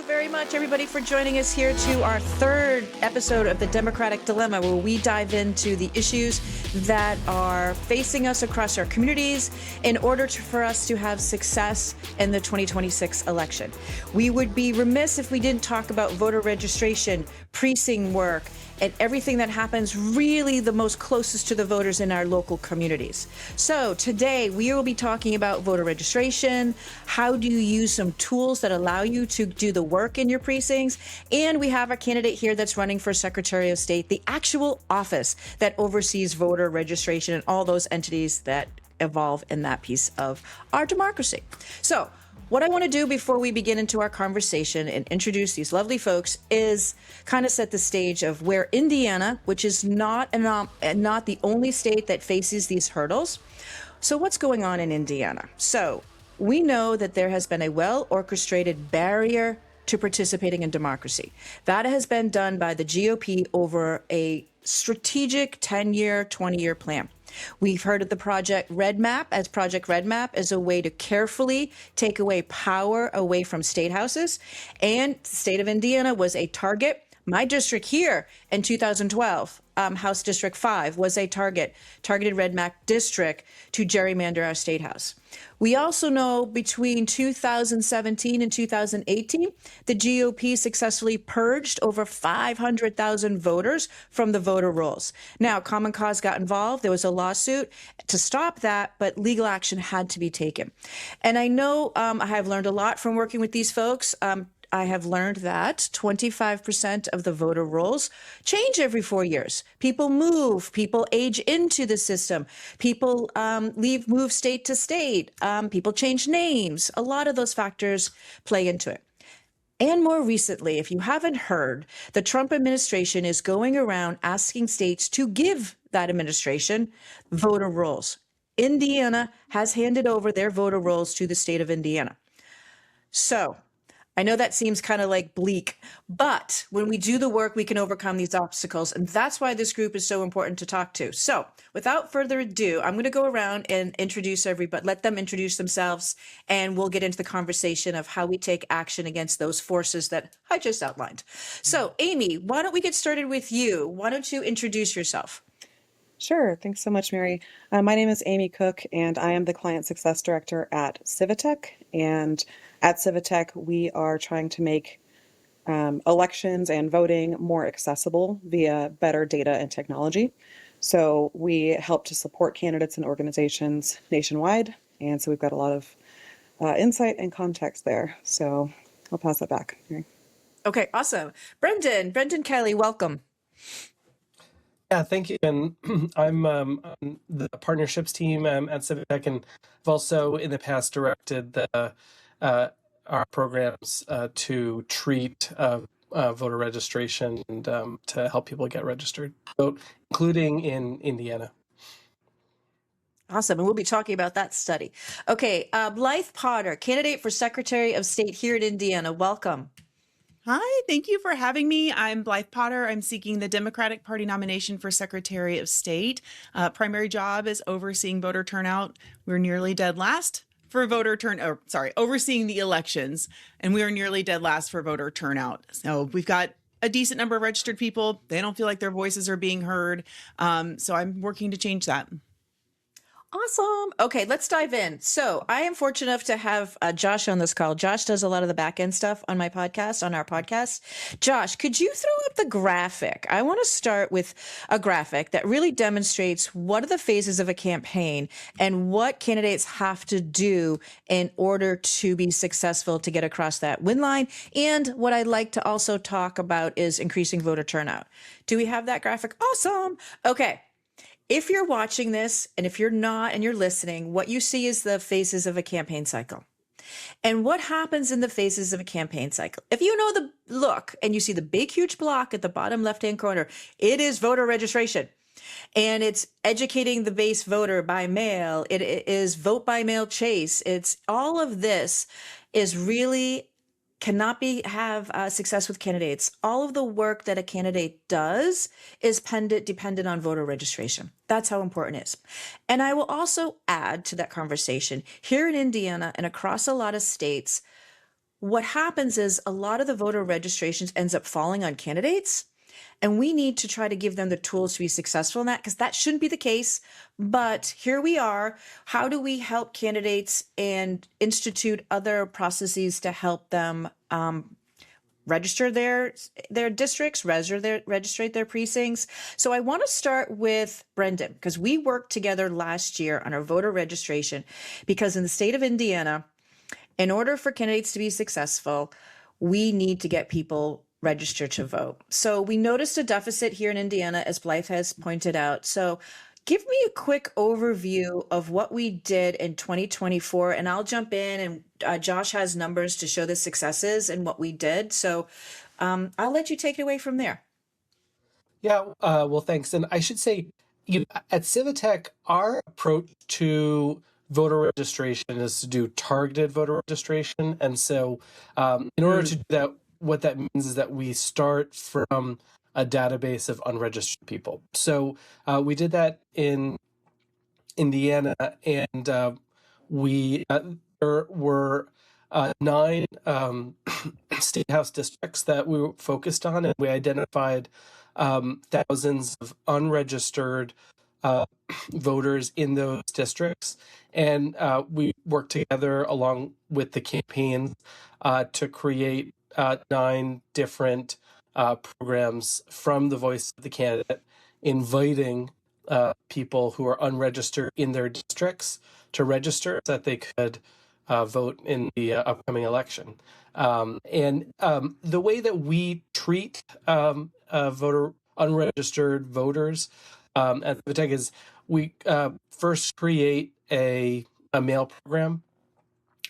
very much, everybody, for joining us here to our third episode of the Democratic Dilemma, where we dive into the issues that are facing us across our communities in order for us to have success in the 2026 election. We would be remiss if we didn't talk about voter registration, precinct work, and everything that happens really the most closest to the voters in our local communities. So today we will be talking about voter registration. How do you use some tools that allow you to do the work in your precincts? And we have a candidate here that's running for Secretary of State, the actual office that oversees voter registration and all those entities that evolve in that piece of our democracy. So what I want to do before we begin into our conversation and introduce these lovely folks is kind of set the stage of where Indiana, which is not the only state that faces these hurdles. So what's going on in Indiana? So we know that there has been a well-orchestrated barrier to participating in democracy. That has been done by the GOP over a strategic 10-year, 20-year plan. We've heard of the Project Red Map as a way to carefully take away power away from state houses. And the state of Indiana was a target. My district here in 2012, House District 5, was a targeted Red Map district to gerrymander our state house. We also know between 2017 and 2018, the GOP successfully purged over 500,000 voters from the voter rolls. Now, Common Cause got involved. There was a lawsuit to stop that, but legal action had to be taken. And I know I have learned a lot from working with these folks. I have learned that 25% of the voter rolls change every 4 years. People move, people age into the system, people move state to state, people change names. A lot of those factors play into it. And more recently, if you haven't heard, the Trump administration is going around asking states to give that administration voter rolls. Indiana has handed over their voter rolls to the state of Indiana. So I know that seems kind of like bleak, but when we do the work, we can overcome these obstacles. And that's why this group is so important to talk to. So without further ado, I'm going to go around and introduce everybody, let them introduce themselves, and we'll get into the conversation of how we take action against those forces that I just outlined. So Aimee, why don't we get started with you? Why don't you introduce yourself? Sure. Thanks so much, Mary. My name is Aimee Cook, and I am the Client Success Director at Civitech. And at Civitech, we are trying to make elections and voting more accessible via better data and technology. So we help to support candidates and organizations nationwide. And so we've got a lot of insight and context there. So I'll pass that back, Mary. Okay, awesome. Brendan Kelly, welcome. Yeah, thank you. And I'm on the partnerships team at Civitech, and I've also in the past directed our programs to treat voter registration and to help people get registered, including in Indiana. Awesome. And we'll be talking about that study. Okay, Blythe Potter, candidate for Secretary of State here in Indiana. Welcome. Hi, thank you for having me. I'm Blythe Potter. I'm seeking the Democratic Party nomination for Secretary of State. Primary job is overseeing voter turnout. We're nearly dead last for overseeing the elections, and we are nearly dead last for voter turnout. So we've got a decent number of registered people. They don't feel like their voices are being heard. So I'm working to change that. Awesome. Okay, let's dive in. So I am fortunate enough to have Josh on this call. Josh does a lot of the back end stuff on our podcast. Josh, could you throw up the graphic? I want to start with a graphic that really demonstrates what are the phases of a campaign and what candidates have to do in order to be successful to get across that win line. And what I'd like to also talk about is increasing voter turnout. Do we have that graphic? Awesome. Okay. If you're watching this, and if you're not and you're listening, what you see is the phases of a campaign cycle. And what happens in the phases of a campaign cycle? If you know the look and you see the big, huge block at the bottom left-hand corner, it is voter registration. And it's educating the base voter by mail. It is vote by mail chase. It's all of this is really cannot have success with candidates. All of the work that a candidate does is dependent on voter registration. That's how important it is. And I will also add to that conversation, here in Indiana and across a lot of states, what happens is a lot of the voter registrations ends up falling on candidates. And we need to try to give them the tools to be successful in that, because that shouldn't be the case. But here we are. How do we help candidates and institute other processes to help them register their districts, register their precincts? So I want to start with Brendan, because we worked together last year on our voter registration, because in the state of Indiana, in order for candidates to be successful, we need to get people registered to vote. So we noticed a deficit here in Indiana, as Blythe has pointed out. So give me a quick overview of what we did in 2024, and I'll jump in, and Josh has numbers to show the successes and what we did. So I'll let you take it away from there. Yeah, well, thanks. And I should say, at Civitech, our approach to voter registration is to do targeted voter registration. And so in order to do that, what that means is that we start from a database of unregistered people. So we did that in Indiana, and there were 9 state house districts that we were focused on, and we identified thousands of unregistered voters in those districts. And we worked together along with the campaigns to create 9 different programs from the voice of the candidate, inviting people who are unregistered in their districts to register so that they could vote in the upcoming election. And the way that we treat unregistered voters at Civitech is we first create a mail program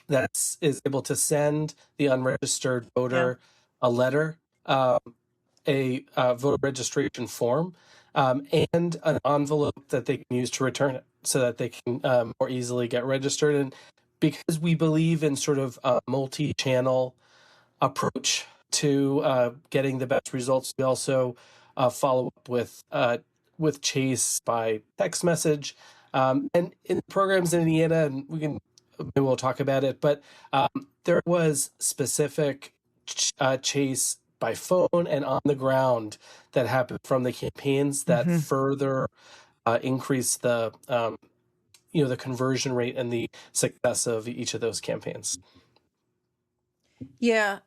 that is able to send the unregistered voter a letter, a voter registration form, and an envelope that they can use to return it so that they can more easily get registered. And because we believe in sort of a multi-channel approach to getting the best results, we also follow up with Chase by text message. And in programs in Indiana, and maybe we'll talk about it, but there was specific Chase by phone and on the ground that happened from the campaigns that further increase the the conversion rate and the success of each of those campaigns. Yeah.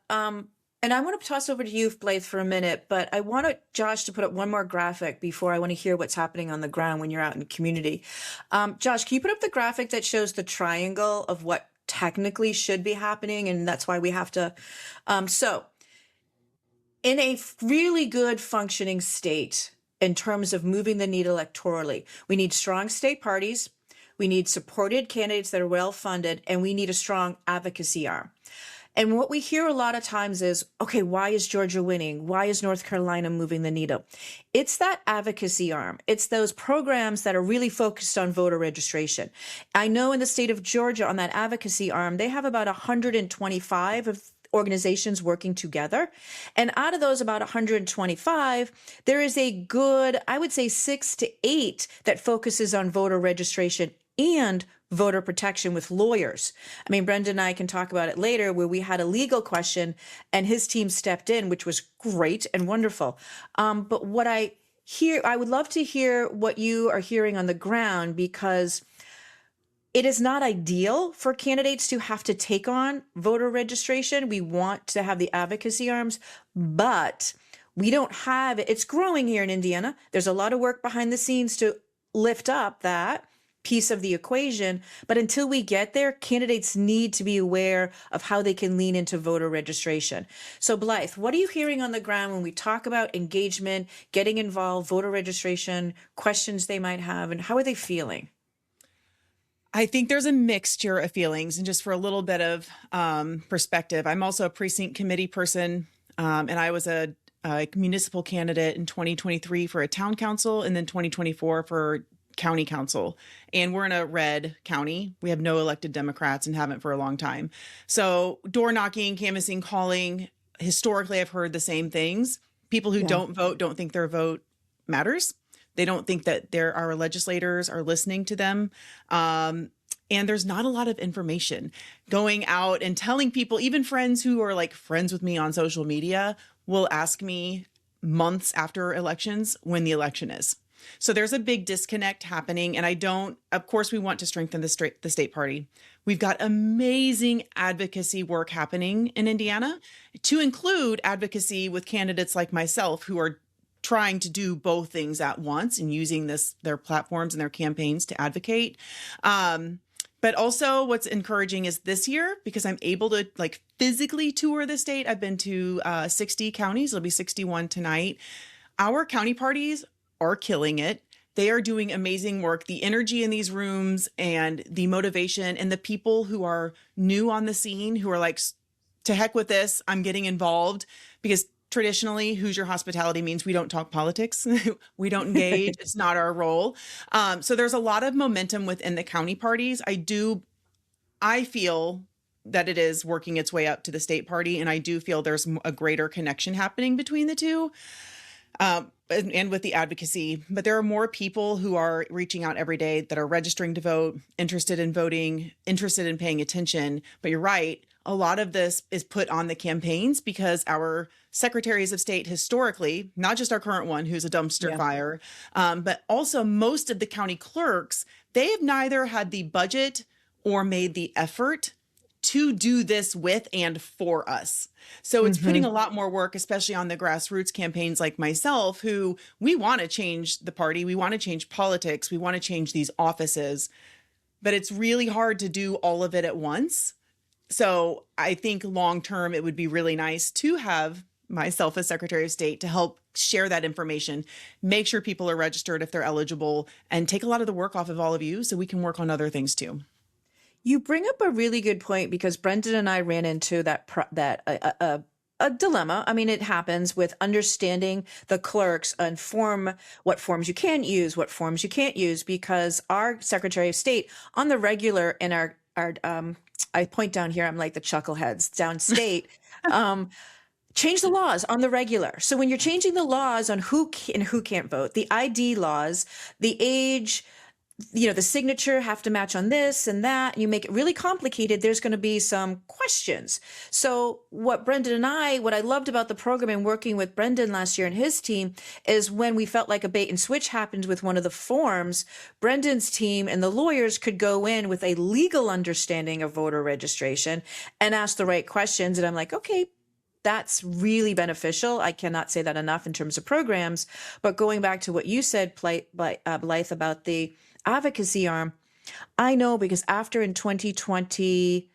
And I want to toss over to you, Blythe, for a minute, but I want Josh to put up one more graphic before I want to hear what's happening on the ground when you're out in the community. Josh, can you put up the graphic that shows the triangle of what technically should be happening? And that's why we have to. So in a really good functioning state, in terms of moving the needle electorally, we need strong state parties, we need supported candidates that are well funded, and we need a strong advocacy arm. And what we hear a lot of times is, okay, why is Georgia winning? Why is North Carolina moving the needle? It's that advocacy arm. It's those programs that are really focused on voter registration. I know in the state of Georgia, on that advocacy arm, they have about 125 of organizations working together. And out of those about 125, there is a good, I would say 6 to 8 that focuses on voter registration and voter protection with lawyers. I mean, Brendan and I can talk about it later, where we had a legal question and his team stepped in, which was great and wonderful. But what I would love to hear what you are hearing on the ground, because it is not ideal for candidates to have to take on voter registration. We want to have the advocacy arms, but we don't have it. It's growing here in Indiana. There's a lot of work behind the scenes to lift up that piece of the equation. But until we get there, candidates need to be aware of how they can lean into voter registration. So Blythe, what are you hearing on the ground when we talk about engagement, getting involved, voter registration, questions they might have, and how are they feeling? I think there's a mixture of feelings. And just for a little bit of perspective, I'm also a precinct committee person, and I was a municipal candidate in 2023 for a town council, and then 2024 for county council. And we're in a red county. We have no elected Democrats and haven't for a long time. So door knocking, canvassing, calling, historically, I've heard the same things. People who don't vote don't think their vote matters. They don't think that our legislators are listening to them. and there's not a lot of information going out and telling people. Even friends who are like friends with me on social media will ask me months after elections when the election is. So there's a big disconnect happening. And of course, we want to strengthen the state party. We've got amazing advocacy work happening in Indiana, to include advocacy with candidates like myself who are trying to do both things at once and using their platforms and their campaigns to advocate. But also what's encouraging is this year, because I'm able to like physically tour the state, I've been to 60 counties. It'll be 61 tonight. Our county parties are killing it. They are doing amazing work. The energy in these rooms and the motivation, and the people who are new on the scene who are like, to heck with this, I'm getting involved, because traditionally Hoosier hospitality means we don't talk politics. We don't engage. It's not our role. So there's a lot of momentum within the county parties. I feel that it is working its way up to the state party. And I do feel there's a greater connection happening between the two. And with the advocacy, but there are more people who are reaching out every day that are registering to vote, interested in voting, interested in paying attention. But you're right, a lot of this is put on the campaigns because our secretaries of state historically, not just our current one who's a dumpster fire, but also most of the county clerks, they have neither had the budget or made the effort to do this with and for us. So it's putting a lot more work, especially on the grassroots campaigns like myself, who we want to change the party. We want to change politics. We want to change these offices, but it's really hard to do all of it at once. So I think long-term, it would be really nice to have myself as Secretary of State to help share that information, make sure people are registered if they're eligible, and take a lot of the work off of all of you so we can work on other things too. You bring up a really good point, because Brendan and I ran into a dilemma. I mean, it happens with understanding the clerks and what forms you can use, what forms you can't use, because our Secretary of State on the regular in our I point down here, I'm like the chuckleheads downstate, change the laws on the regular. So when you're changing the laws on who can and who can't vote, the ID laws, the age, the signature have to match on this and that, and you make it really complicated, there's going to be some questions. So what I loved about the program and working with Brendan last year and his team is when we felt like a bait and switch happened with one of the forms, Brendan's team and the lawyers could go in with a legal understanding of voter registration and ask the right questions. And I'm like, okay, that's really beneficial. I cannot say that enough in terms of programs. But going back to what you said, Blythe, about the advocacy arm, I know because after in 2020,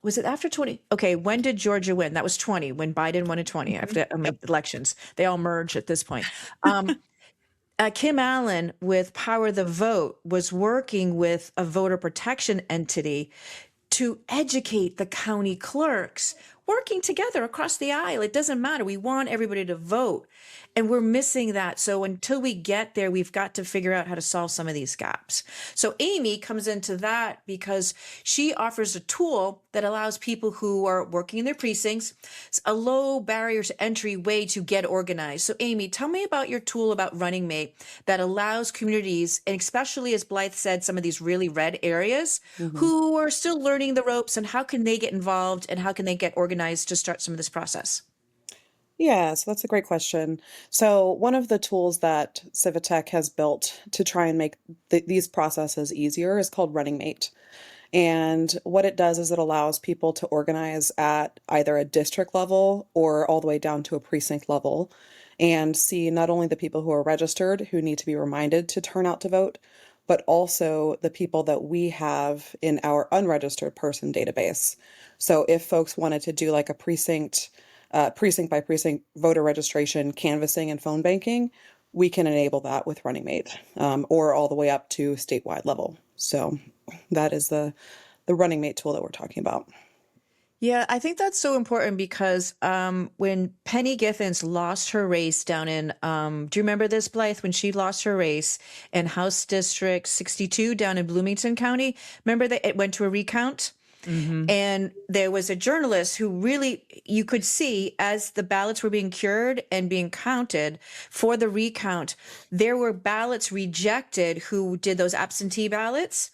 was it after 20? Okay, when did Georgia win? That was 20, when Biden won in 20 after elections. They all merged at this point. Kim Allen with Power the Vote was working with a voter protection entity to educate the county clerks, working together across the aisle. It doesn't matter. We want everybody to vote. And we're missing that. So until we get there, we've got to figure out how to solve some of these gaps. So Aimee comes into that because she offers a tool that allows people who are working in their precincts a low barrier to entry way to get organized. So Aimee, tell me about your tool about Running Mate that allows communities, and especially as Blythe said, some of these really red areas who are still learning the ropes, and how can they get involved and how can they get organized to start some of this process? Yeah, so that's a great question. So one of the tools that Civitech has built to try and make these processes easier is called Running Mate. And what it does is it allows people to organize at either a district level or all the way down to a precinct level and see not only the people who are registered who need to be reminded to turn out to vote, but also the people that we have in our unregistered person database. So if folks wanted to do like a precinct by precinct voter registration, canvassing, and phone banking, we can enable that with Running Mate, or all the way up to statewide level. So that is the Running Mate tool that we're talking about. Yeah, I think that's so important because when Penny Giffens lost her race down in, do you remember this, Blythe, when she lost her race in House District 62 down in Bloomington County? Remember that it went to a recount? And there was a journalist who really, you could see as the ballots were being cured and being counted for the recount, there were ballots rejected who did those absentee ballots.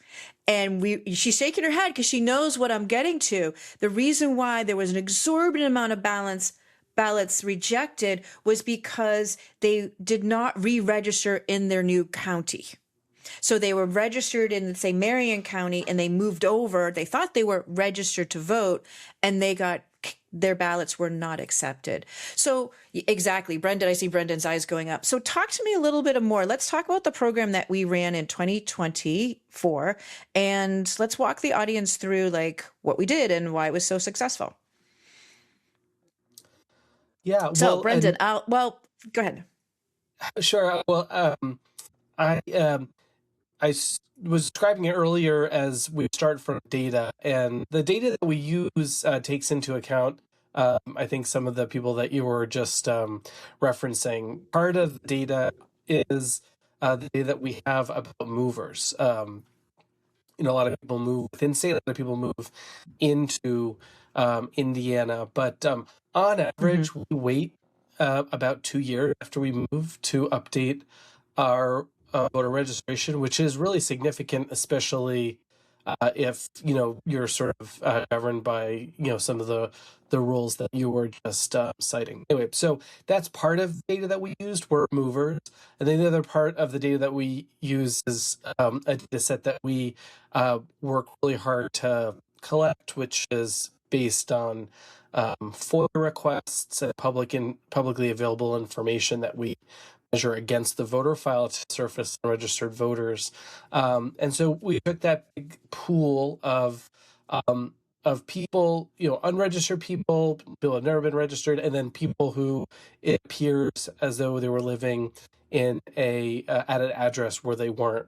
And she's shaking her head because she knows what I'm getting to. The reason why there was an exorbitant amount of ballots rejected was because they did not re-register in their new county. So they were registered in, say, Marion County, and they moved over. They thought they were registered to vote, and their ballots were not accepted. So exactly, Brendan, I see Brendan's eyes going up. So talk to me a little bit more. Let's talk about the program that we ran in 2024, and let's walk the audience through like what we did and why it was so successful. Yeah. So Well, Brendan, go ahead. sure. Well, I was describing it earlier as we start from data, and the data that we use takes into account, I think, some of the people that you were just referencing. Part of the data is the data that we have about movers. A lot of people move within state, a lot of people move into Indiana, but on average, we wait about 2 years after we move to update our voter registration, which is really significant, especially if you're sort of governed by some of the rules that you were just citing. Anyway, so that's part of the data that we used were movers, and then the other part of the data that we use is a data set that we work really hard to collect, which is based on FOIA requests and publicly available information that we measure against the voter file to surface registered voters. And so we took that big pool of people, unregistered people who have never been registered, and then people who it appears as though they were living in at an address where they weren't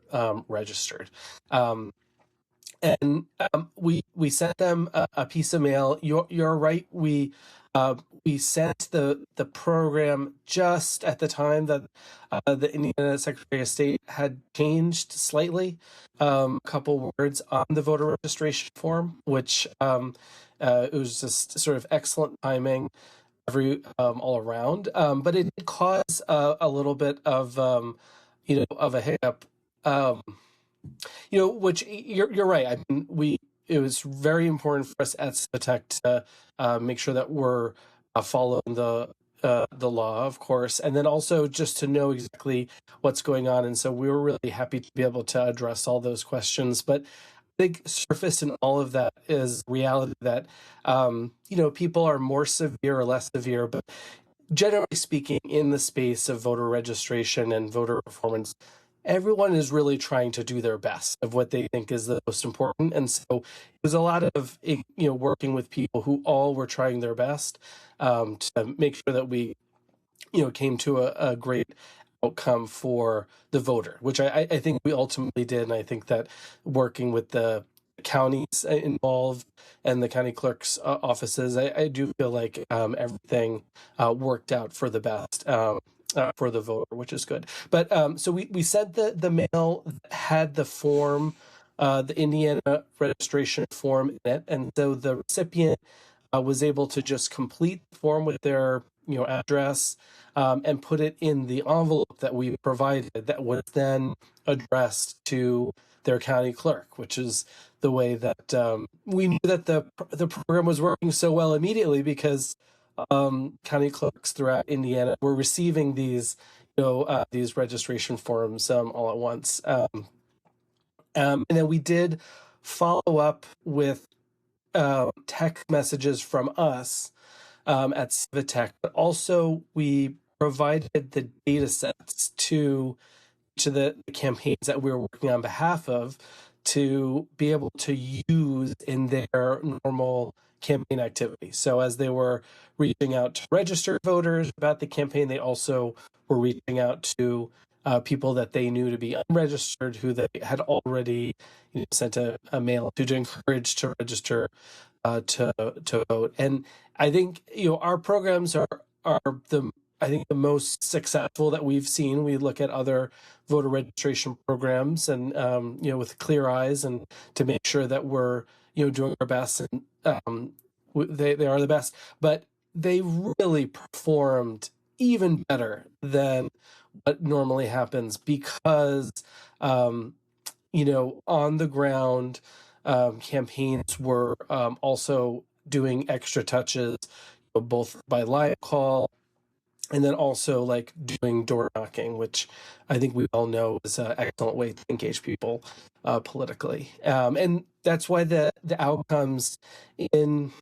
registered. And we sent them a piece of mail. You're right. We sent the program just at the time that the Indiana Secretary of State had changed slightly a couple words on the voter registration form, which it was just sort of excellent timing all around. But it did cause a little bit of of a hiccup. Which you're right. I mean, it was very important for us at Civitech to make sure that we're following the law, of course, and then also just to know exactly what's going on. And so we were really happy to be able to address all those questions. But big surface in all of that is reality that people are more severe or less severe, but generally speaking, in the space of voter registration and voter performance, everyone is really trying to do their best of what they think is the most important. And so it was a lot of, working with people who all were trying their best to make sure that we, came to a great outcome for the voter, which I think we ultimately did. And I think that working with the counties involved and the county clerk's offices, I do feel like everything worked out for the best. For the voter, which is good. But so we sent the mail that had the form, the Indiana registration form in it, and so the recipient was able to just complete the form with their address and put it in the envelope that we provided that was then addressed to their county clerk, which is the way that we knew that the program was working so well immediately, because county clerks throughout Indiana were receiving these registration forms all at once. And then we did follow up with text messages from us at Civitech, but also we provided the data sets to the campaigns that we were working on behalf of to be able to use in their normal campaign activity. So as they were reaching out to registered voters about the campaign, they also were reaching out to people that they knew to be unregistered, who they had already sent a mail to encourage to register to vote. And I think our programs are the most successful that we've seen. We look at other voter registration programs and with clear eyes, and to make sure that we're doing our best, and they are the best, but they really performed even better than what normally happens because on the ground, campaigns were also doing extra touches, both by live call and then also like doing door knocking, which I think we all know is an excellent way to engage people politically. And that's why the outcomes in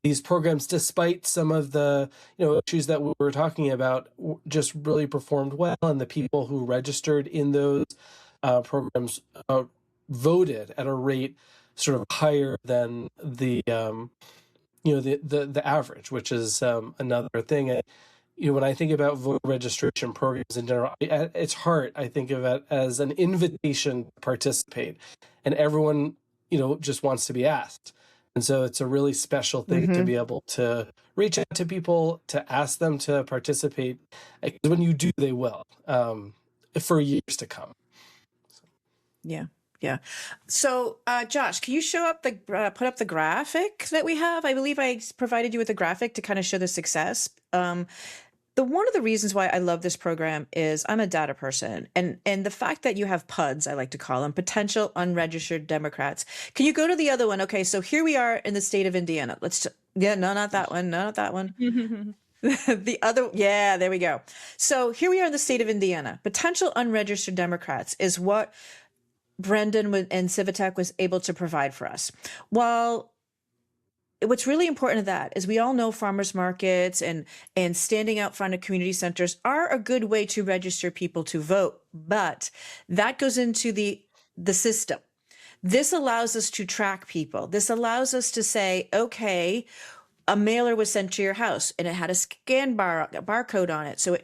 these programs, despite some of the issues that we were talking about, just really performed well, and the people who registered in those programs voted at a rate sort of higher than the the average, which is another thing. And, when I think about voter registration programs in general, at its heart, I think of it as an invitation to participate, and everyone just wants to be asked. And so it's a really special thing to be able to reach out to people, to ask them to participate. Because when you do, they will, for years to come. Yeah. Yeah. So, Josh, can you put up the graphic that we have? I believe I provided you with a graphic to kind of show the success. One of the reasons why I love this program is I'm a data person, and the fact that you have PUDs, I like to call them, potential unregistered Democrats. Can you go to the other one? Okay, so here we are in the state of Indiana. No, not that one. No, not that one. The other, yeah, there we go. So here we are in the state of Indiana. Potential unregistered Democrats is what Brendan and Civitech was able to provide for us. Well, what's really important to that is we all know farmers markets and standing out front of community centers are a good way to register people to vote, but that goes into the system. This allows us to track people. This allows us to say, okay, a mailer was sent to your house and it had a barcode on it. So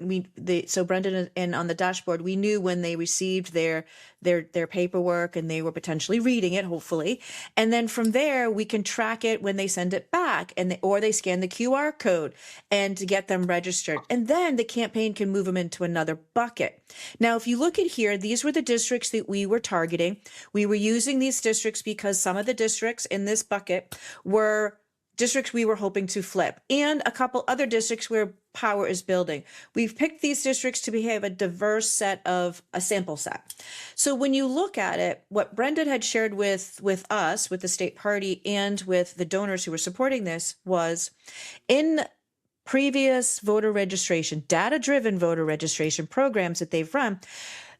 Brendan and on the dashboard, we knew when they received their paperwork and they were potentially reading it, hopefully. And then from there, we can track it when they send it back or they scan the QR code and to get them registered. And then the campaign can move them into another bucket. Now, if you look at here, these were the districts that we were targeting. We were using these districts because some of the districts in this bucket were districts we were hoping to flip, and a couple other districts where power is building. We've picked these districts to have a diverse a sample set. So when you look at it, what Brendan had shared with us, with the state party, and with the donors who were supporting this was in previous voter registration, data-driven voter registration programs that they've run,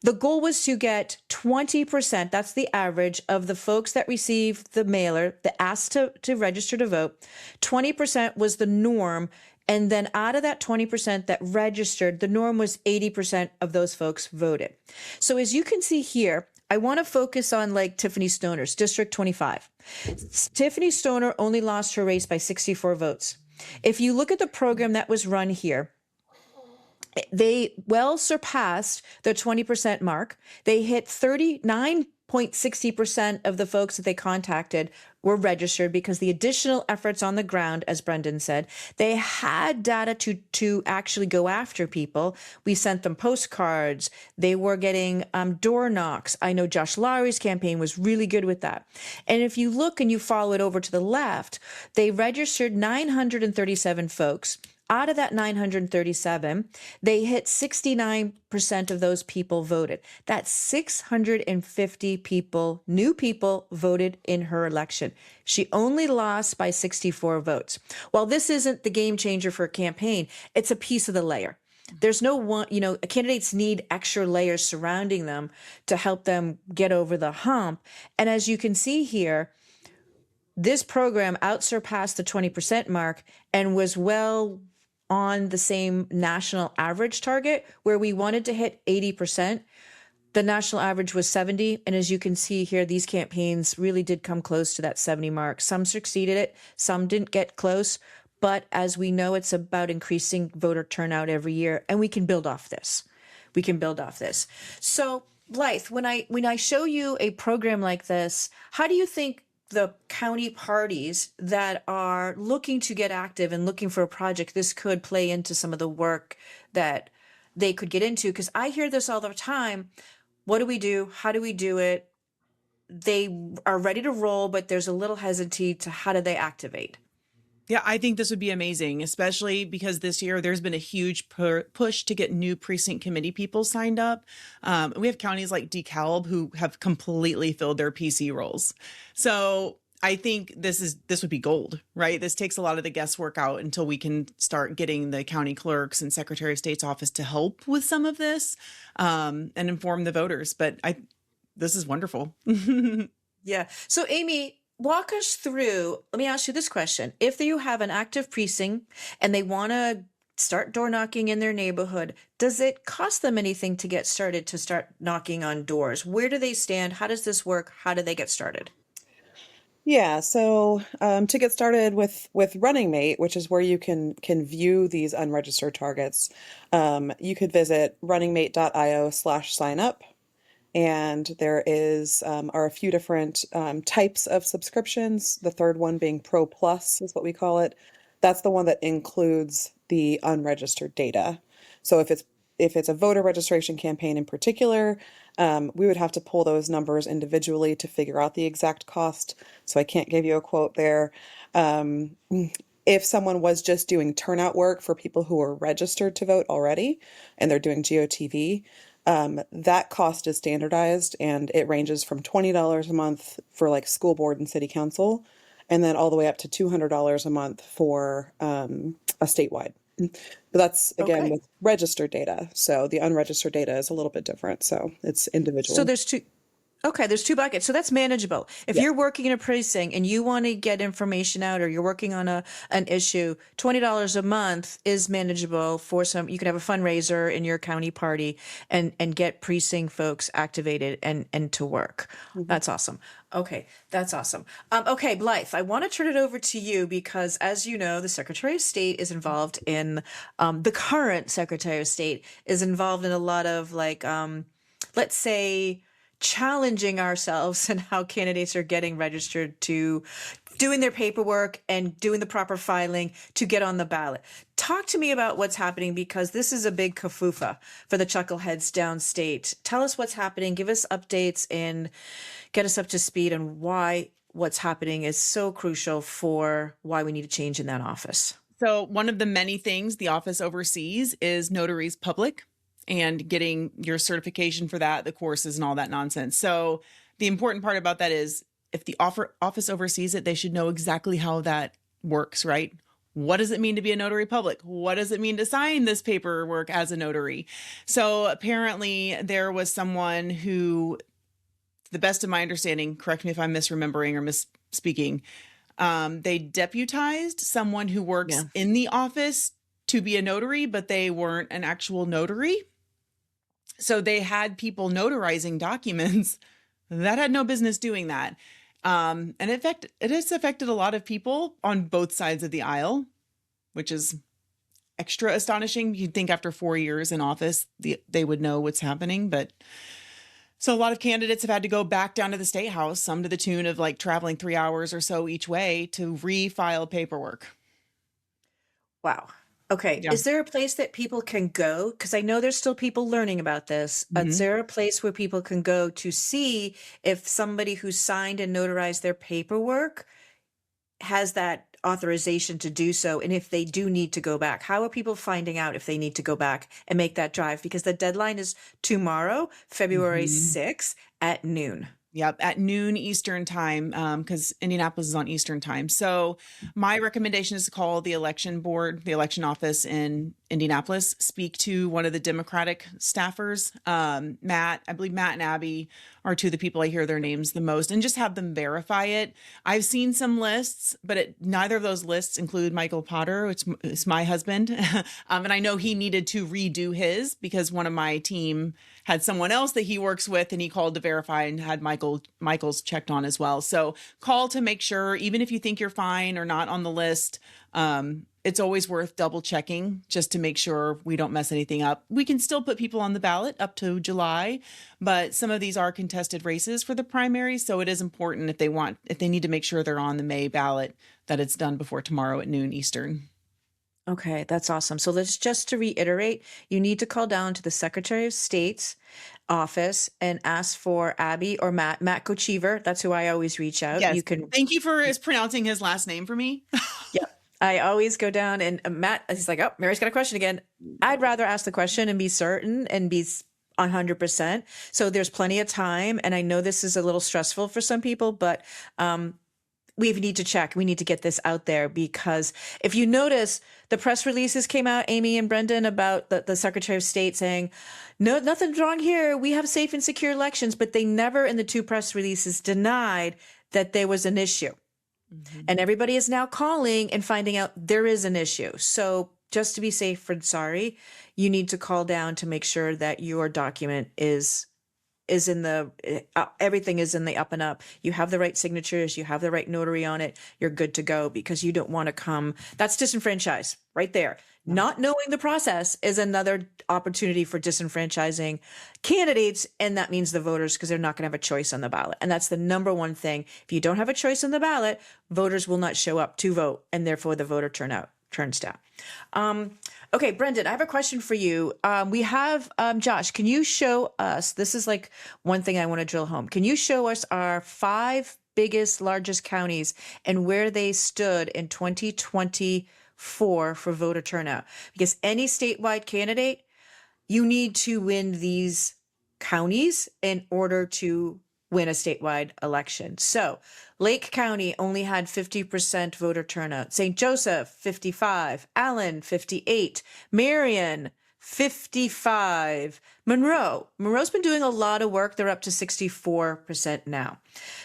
the goal was to get 20%, that's the average, of the folks that received the mailer, that asked to register to vote. 20% was the norm. And then out of that 20% that registered, the norm was 80% of those folks voted. So as you can see here, I want to focus on like Tiffany Stoner's, District 25. Tiffany Stoner only lost her race by 64 votes. If you look at the program that was run here, they well surpassed the 20% mark. They hit 39.60% of the folks that they contacted were registered because the additional efforts on the ground, as Brendan said, they had data to actually go after people. We sent them postcards. They were getting door knocks. I know Josh Lowry's campaign was really good with that. And if you look and you follow it over to the left, they registered 937 folks. Out of that 937, they hit 69% of those people voted. That's 650 people, new people, voted in her election. She only lost by 64 votes. While this isn't the game changer for a campaign, it's a piece of the layer. There's no one, candidates need extra layers surrounding them to help them get over the hump. And as you can see here, this program outsurpassed the 20% mark and was well on the same national average target where we wanted to hit 80%. The national average was 70. And as you can see here, these campaigns really did come close to that 70 mark. Some succeeded it, some didn't get close. But as we know, it's about increasing voter turnout every year. And we can build off this. We can build off this. So Blythe, when I show you a program like this, how do you think the county parties that are looking to get active and looking for a project, this could play into some of the work that they could get into? Because I hear this all the time. What do we do? How do we do it? they are ready to roll, but there's a little hesitancy to how do they activate? Yeah, I think this would be amazing, especially because this year there's been a huge push to get new precinct committee people signed up. We have counties like DeKalb who have completely filled their PC roles. So I think this would be gold, right? This takes a lot of the guesswork out until we can start getting the county clerks and Secretary of State's office to help with some of this, and inform the voters. But this is wonderful. Yeah. So, Aimee, walk us through. Let me ask you this question. If you have an active precinct and they want to start door knocking in their neighborhood, does it cost them anything to get started to start knocking on doors? Where do they stand? How does this work? How do they get started? Yeah, so to get started with Running Mate, which is where you can view these unregistered targets, you could visit runningmate.io/sign up. And there are a few different types of subscriptions. The third one being Pro Plus is what we call it. That's the one that includes the unregistered data. So if it's a voter registration campaign in particular, we would have to pull those numbers individually to figure out the exact cost. So I can't give you a quote there. If someone was just doing turnout work for people who are registered to vote already, and they're doing GOTV, that cost is standardized, and it ranges from $20 a month for like school board and city council, and then all the way up to $200 a month for a statewide. But that's again with registered data. So the unregistered data is a little bit different. So it's individual. So there's two buckets. So that's manageable. If you're working in a precinct and you want to get information out, or you're working on an issue, $20 a month is manageable for some. You could have a fundraiser in your county party and get precinct folks activated and to work. That's awesome. Okay, that's awesome. Okay, Blythe, I want to turn it over to you because, as you know, the Secretary of State is involved in the current Secretary of State is involved in a lot of let's say, challenging ourselves and how candidates are getting registered, to doing their paperwork and doing the proper filing to get on the ballot. Talk to me about what's happening, because this is a big kafufa for the chuckleheads downstate. Tell us what's happening, give us updates, and get us up to speed on why what's happening is so crucial for why we need a change in that office. So one of the many things the office oversees is notaries public, and getting your certification for that, the courses and all that nonsense. So the important part about that is, if the office oversees it, they should know exactly how that works, right? What does it mean to be a notary public? What does it mean to sign this paperwork as a notary? So apparently there was someone who, to the best of my understanding, correct me if I'm misremembering or misspeaking, they deputized someone who works in the office to be a notary, but they weren't an actual notary. So they had people notarizing documents that had no business doing that. And in fact, it has affected a lot of people on both sides of the aisle, which is extra astonishing. You'd think after 4 years in office, they would know what's happening. But so a lot of candidates have had to go back down to the State House, some to the tune of like traveling 3 hours or so each way to refile paperwork. Wow. Okay. Yeah. Is there a place that people can go? Because I know there's still people learning about this. Is there a place where people can go to see if somebody who signed and notarized their paperwork has that authorization to do so? And if they do need to go back, how are people finding out if they need to go back and make that drive? Because the deadline is tomorrow, February 6th at noon. Yep, at noon Eastern time, because Indianapolis is on Eastern time. So my recommendation is to call the election board, the election office in Indianapolis, speak to one of the Democratic staffers. Matt, I believe Matt and Abby are two of the people I hear their names the most, and just have them verify it. I've seen some lists, but neither of those lists include Michael Potter, which is my husband. And I know he needed to redo his because one of my team had someone else that he works with, and he called to verify and had Michael's checked on as well. So call to make sure, even if you think you're fine or not on the list. It's always worth double checking just to make sure we don't mess anything up. We can still put people on the ballot up to July, but some of these are contested races for the primary. So it is important, if they need to make sure they're on the May ballot, that it's done before tomorrow at noon Eastern. Okay, that's awesome. So let's just to reiterate, you need to call down to the Secretary of State's office and ask for Abby or Matt Kochever. That's who I always reach out. Yes. You can, Thank you for pronouncing his last name for me. yep. I always go down and Matt, he's like, oh, Mary's got a question again. I'd rather ask the question and be certain and be 100%. So there's plenty of time. And I know this is a little stressful for some people, but we need to check. We need to get this out there because if you notice, the press releases came out, Aimee and Brendan, about the Secretary of State saying, no, nothing's wrong here. We have safe and secure elections. But they never in the two press releases denied that there was an issue. Mm-hmm. And everybody is now calling and finding out there is an issue. So just to be safe and sorry, you need to call down to make sure that your document is in the everything is in the up and up. You have the right signatures, you have the right notary on it, you're good to go because you don't want to come. That's disenfranchise right there. Not knowing the process is another opportunity for disenfranchising candidates, and that means the voters because they're not going to have a choice on the ballot. And that's the number one thing. If you don't have a choice on the ballot, voters will not show up to vote, and therefore the voter turnout turns down. Okay, Brendan, I have a question for you. We have Josh. Can you show us? This is like one thing I want to drill home. Can you show us our 5 biggest, largest counties and where they stood in 2024 for voter turnout? Because any statewide candidate, you need to win these counties in order to win a statewide election. So Lake County only had 50% voter turnout. St. Joseph, 55. Allen, 58. Marion, 55. Monroe's been doing a lot of work. They're up to 64% now.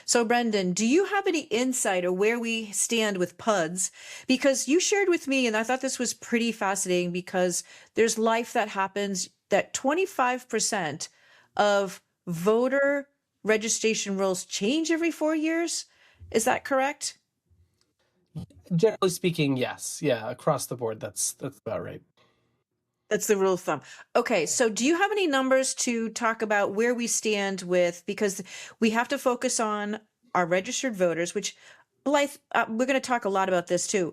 So Brendan, do you have any insight or where we stand with PUDs? Because you shared with me, and I thought this was pretty fascinating because there's life that happens that 25% of voter registration rules change every 4 years. Is that correct? Generally speaking, yes. Yeah, across the board, that's about right. That's the rule of thumb. Okay, so do you have any numbers to talk about where we stand with, because we have to focus on our registered voters, which, Blythe, we're going to talk a lot about this too.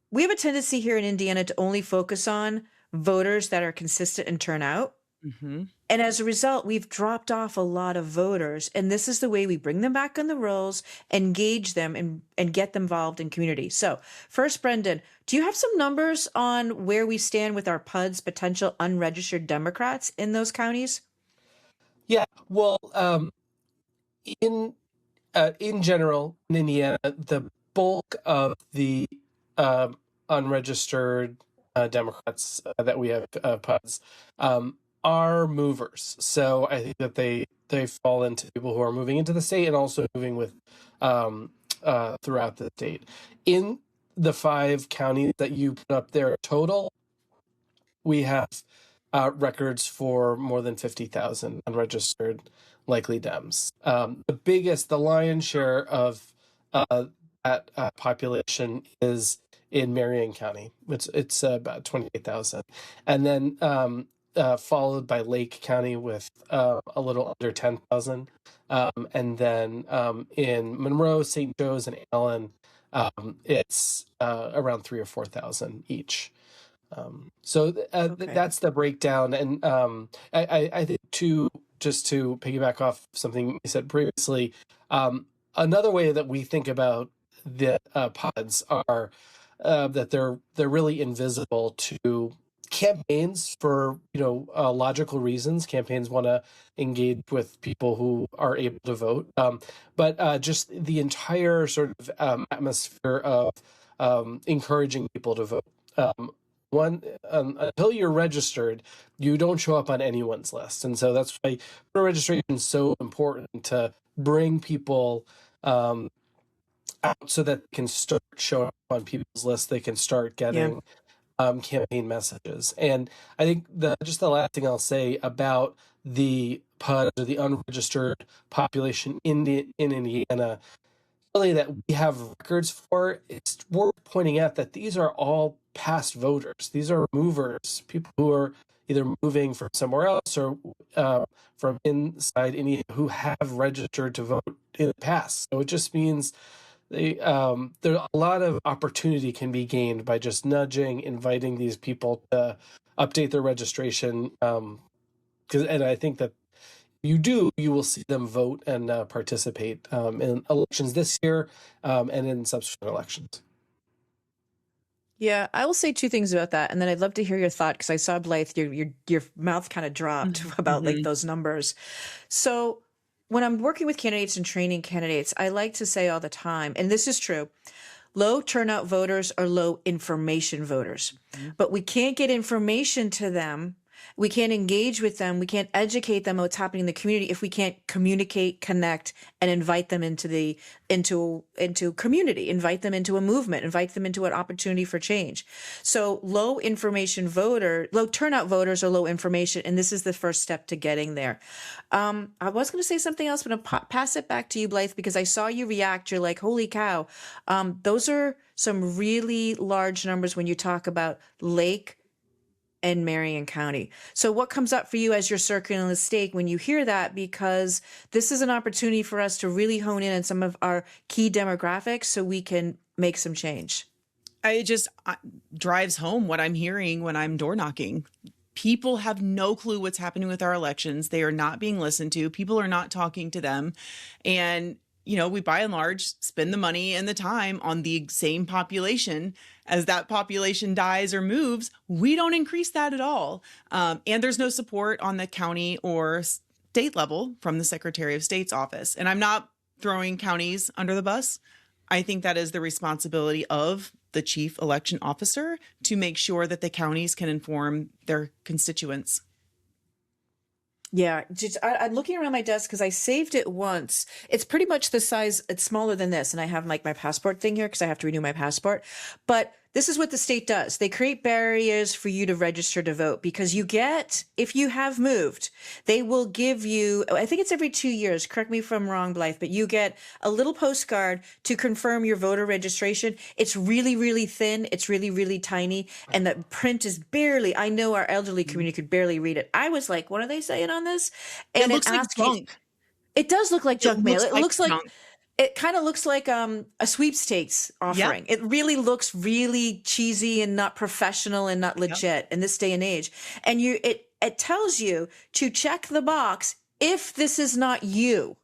We have a tendency here in Indiana to only focus on voters that are consistent in turnout. Mm-hmm. And as a result, we've dropped off a lot of voters. And this is the way we bring them back on the rolls, engage them, and get them involved in community. So first, Brendan, do you have some numbers on where we stand with our PUDs, potential unregistered Democrats in those counties? Yeah, well, in general, in Indiana, the bulk of the unregistered Democrats that we have PUDs are movers. So I think that they fall into people who are moving into the state and also moving with throughout the state. In the 5 counties that you put up there total, we have records for more than 50,000 unregistered likely Dems. The lion's share of that population is in Marion County. It's about 28,000, and then followed by Lake County with a little under 10,000, and then in Monroe, St. Joe's, and Allen, it's around 3,000 or 4,000 each. That's the breakdown, and I think just to piggyback off something you said previously, another way that we think about the pods are that they're really invisible to campaigns for logical reasons. Campaigns want to engage with people who are able to vote, but just the entire sort of atmosphere of encouraging people to vote. Until you're registered, you don't show up on anyone's list, and so that's why voter registration is so important, to bring people out so that they can start showing up on people's lists. They can start getting campaign messages. And I think the last thing I'll say about the PUD, or the unregistered population in Indiana, really that we have records for, it's worth pointing out that these are all past voters. These are movers, people who are either moving from somewhere else or from inside Indiana, who have registered to vote in the past. So it just means there a lot of opportunity can be gained by just nudging, inviting these people to update their registration. And I think that you will see them vote and participate in elections this year and in subsequent elections. Yeah, I will say two things about that, and then I'd love to hear your thought because I saw Blythe, your mouth kind of dropped about like those numbers. So when I'm working with candidates and training candidates, I like to say all the time, and this is true, low turnout voters are low information voters, but we can't get information to them. We can't engage with them. We can't educate them on what's happening in the community if we can't communicate, connect, and invite them into community, invite them into a movement, invite them into an opportunity for change. So low turnout voters are low information, and this is the first step to getting there. I was going to say something else, but I'll pass it back to you, Blythe, because I saw you react. You're like, holy cow. Those are some really large numbers when you talk about Lake and Marion County. So what comes up for you as you're circling the state when you hear that? Because this is an opportunity for us to really hone in on some of our key demographics so we can make some change. It just drives home what I'm hearing when I'm door knocking. People have no clue what's happening with our elections. They are not being listened to. People are not talking to them. And we by and large spend the money and the time on the same population. As that population dies or moves, we don't increase that at all. And there's no support on the county or state level from the Secretary of State's office. And I'm not throwing counties under the bus. I think that is the responsibility of the chief election officer to make sure that the counties can inform their constituents. Yeah, I'm looking around my desk because I saved it once. It's pretty much the size, it's smaller than this. And I have like my passport thing here because I have to renew my passport. But this is what the state does. They create barriers for you to register to vote because if you have moved, they will give you, I think it's every 2 years, correct me if I'm wrong, Blythe, but you get a little postcard to confirm your voter registration. It's really, really thin. It's really, really tiny. And the print is I know our elderly community could barely read it. I was like, what are they saying on this? And it looks like junk. It does look like junk mail. It looks like junk. It kind of looks like a sweepstakes offering. Yep. It really looks really cheesy and not professional and not legit in this day and age. And it tells you to check the box if this is not you.